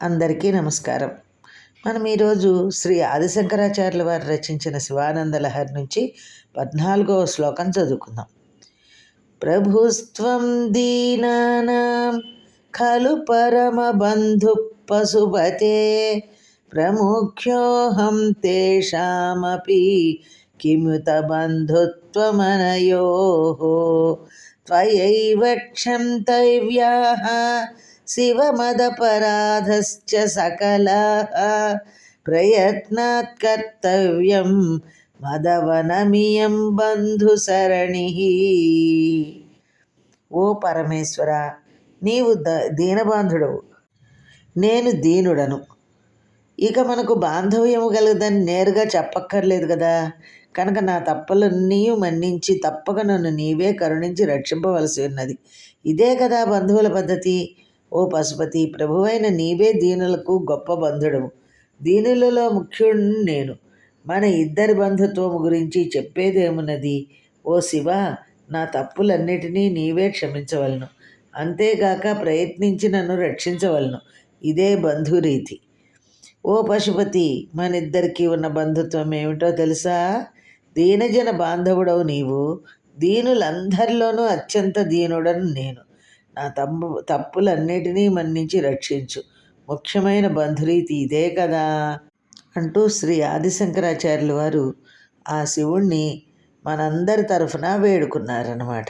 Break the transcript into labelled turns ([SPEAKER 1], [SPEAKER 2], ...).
[SPEAKER 1] అందరికీ నమస్కారం. మనం ఈరోజు శ్రీ ఆదిశంకరాచార్యుల వారు రచించిన శివానంద లహరి నుంచి 14వ శ్లోకం చదువుకుందాం. ప్రభుస్త్వం దీనానాం ఖలు పరమబంధు పశుపతే ప్రముఖ్యోహం తేషామపి కిముత బంధుత్వమనయోః త్వయైవ క్షంతవ్యాః శివమదపరాధశ్చ సకలాః ప్రయత్నాత్ కర్తవ్యం మదవనమియం బంధుసరణిః. ఓ పరమేశ్వర, నీవు దీనబాంధుడవు, నేను దీనుడను. ఇక మనకు బాంధవ్యము కలగదని నేరుగా చెప్పక్కర్లేదు కదా. కనుక నా తప్పులన్నీ మన్నించి తప్పక నన్ను నీవే కరుణించి రక్షింపవలసి ఉన్నది. ఇదే కదా బంధువుల పద్ధతి. ఓ పశుపతి, ప్రభువైన నీవే దీనులకు గొప్ప బంధుడవు. దీనులలో ముఖ్యుడు నేను. మన ఇద్దరి బంధుత్వము గురించి చెప్పేదేమున్నది. ఓ శివ, నా తప్పులన్నిటినీ నీవే క్షమించవలను. అంతేగాక ప్రయత్నించి నన్ను రక్షించవలను. ఇదే బంధురీతి. ఓ పశుపతి, మనిద్దరికీ ఉన్న బంధుత్వం ఏమిటో తెలుసా? దీనజన బాంధవుడవు నీవు, దీనులందరిలోనూ అత్యంత దీనుడను నేను. నా తప్పులన్నిటినీ మన్నించి రక్షించు. ముఖ్యమైన బంధురీతి ఇదే కదా అంటూ శ్రీ ఆదిశంకరాచార్యుల వారు ఆ శివుణ్ణి మనందరి తరఫున వేడుకున్నారన్నమాట.